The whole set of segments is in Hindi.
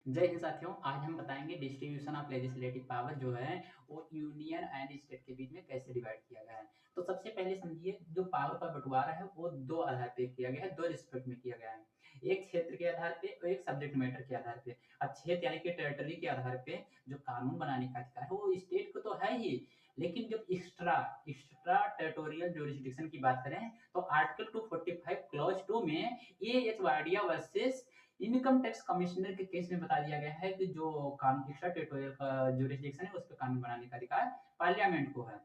जय हिंद साथियों, आज हम बताएंगे डिस्ट्रीब्यूशन ऑफ लेजिस्लेटिव पावर जो है वो यूनियन एंड स्टेट के बीच में कैसे डिवाइड किया गया है। तो सबसे पहले समझिए, जो पावर का बंटवारा है वो दो आधार पे किया गया है, दो रिस्पेक्ट में किया गया है। एक क्षेत्र के आधार पे और एक सब्जेक्ट मैटर के आधार पे। अब क्षेत्र यानी कि टेरिटरी के आधार पे जो कानून बनाने का अधिकार है वो स्टेट को तो है ही, लेकिन जब एक्स्ट्रा एक्स्ट्रा टेरिटोरियल ज्यूरिसडिक्शन की बात करें तो आर्टिकल 245 क्लॉज 2 में A H Wadia versus income tax commissioner के केस में बता दिया गया है कि जो कानून एक्स्ट्रा टेरिटोरियल का ज्यूरिसडिक्शन है उस पर कानून बनाने का अधिकार पार्लियामेंट को है।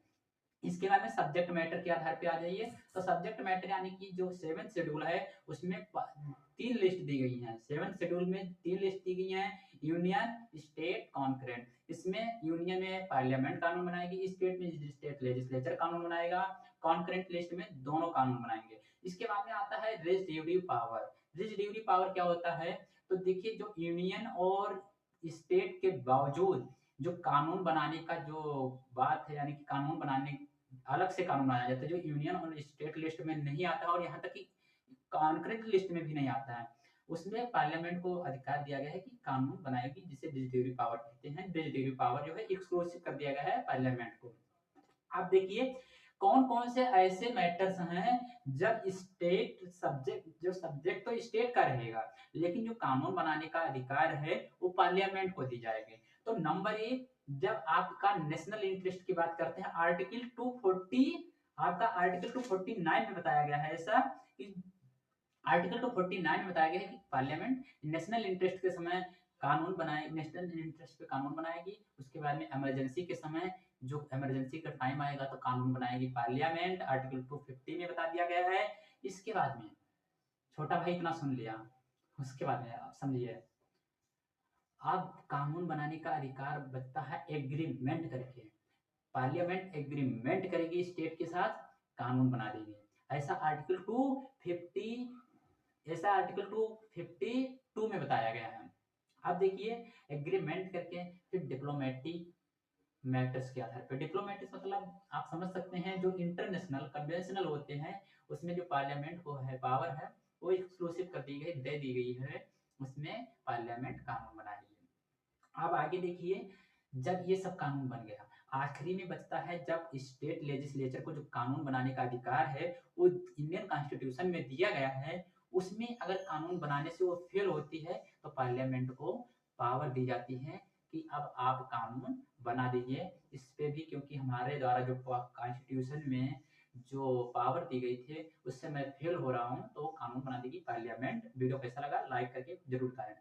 इसके बाद में सब्जेक्ट मैटर के आधार पे आ जाइए, तो सब्जेक्ट मैटर यानी कि जो 7th शेड्यूल है उसमें तीन लिस्ट दी गई हैं। 7th शेड्यूल में तीन लिस्ट दी गई हैं, यूनियन, स्टेट, कॉन्करेंट। इसमें यूनियन में पार्लियामेंट कानून बनाएगी, स्टेट में स्टेट लेजिस्लेचर कानून बनाएगा, कॉन्करेंट लिस्ट में दोनों कानून बनाएंगे। इसके बाद में आता है रेजिड्यूटिव पावर। रेजिड्यूटिव पावर क्या होता है? तो देखिए, जो यूनियन और स्टेट के बावजूद जो कानून बनाने का जो बात है, यानी कि कानून बनाने अलग से कानून बनाया जाता है जो यूनियन और स्टेट लिस्ट में नहीं आता और यहाँ तक कि कॉन्करेंट लिस्ट में भी नहीं आता है, उसमें पार्लियामेंट को अधिकार दिया गया है कि कानून बनाएगी, जिसे लेजिस्लेटिव पावर कहते हैं। लेजिस्लेटिव पावर जो है एक्सक्लूसिव कर दिया गया है पार्लियामेंट को। आप देखिए, कौन-कौन से ऐसे मैटर्स हैं जब स्टेट सब्जेक्ट, जो सब्जेक्ट तो स्टेट का रहेगा, लेकिन जो कानून बनाने का अधिकार है वो पार्लियामेंट को दी जाएगी। तो नंबर 1, जब आपका नेशनल इंटरेस्ट की बात करते हैं, आर्टिकल 240, आपका आर्टिकल 249 में बताया गया है ऐसा कि आर्टिकल 249 में बताया गया है कि पार्लियामेंट नेशनल इंटरेस्ट के समय कानून बनाए, नेशनल इंटरेस्ट पे कानून बनाएगी। उसके बाद में इमरजेंसी के समय, जो इमरजेंसी का टाइम आएगा तो कानून बनाएगी पार्लियामेंट, आर्टिकल 250 में बता दिया गया है। इसके बाद में छोटा भाई इतना सुन लिया, उसके बाद में आप समझिए, अब कानून बनाने का अधिकार बचता है एग्रीमेंट करके। पार्लियामेंट एग्रीमेंट करेगी स्टेट के साथ, कानून बना देगी। ऐसा आर्टिकल 250 ऐसा आर्टिकल 252 में बताया गया है। अब देखिए, एग्रीमेंट करके फिर डिप्लोमेटिक मैटर्स के आधार पे, डिप्लोमेटिक मतलब आप समझ सकते हैं जो इंटरनेशनल कन्वेंशनल होते हैं, उसमें जो पार्लियामेंट को है पावर है वो एक्सक्लूसिव कर दी गई, दे दी गई है, उसमें पार्लियामेंट कानून बनाएगी। अब आगे देखिए, जब ये सब कानून बन गया, आखिरी में बचता है जब स्टेट लेजिस्लेचर को जो कानून बनाने का अधिकार है वो इंडियन कॉन्स्टिट्यूशन में दिया गया है, उसमें अगर कानून बनाने से वो फेल होती है तो पार्लियामेंट को पावर दी जाती है कि अब आप कानून बना दीजिए इस पे भी, क्योंकि हमारे द्वारा जो कॉन्स्टिट्यूशन में जो पावर दी गई थी उससे मैं फेल हो रहा हूँ, तो कानून बना देगी पार्लियामेंट। वीडियो कैसा लगा लाइक करके जरूर बताएं।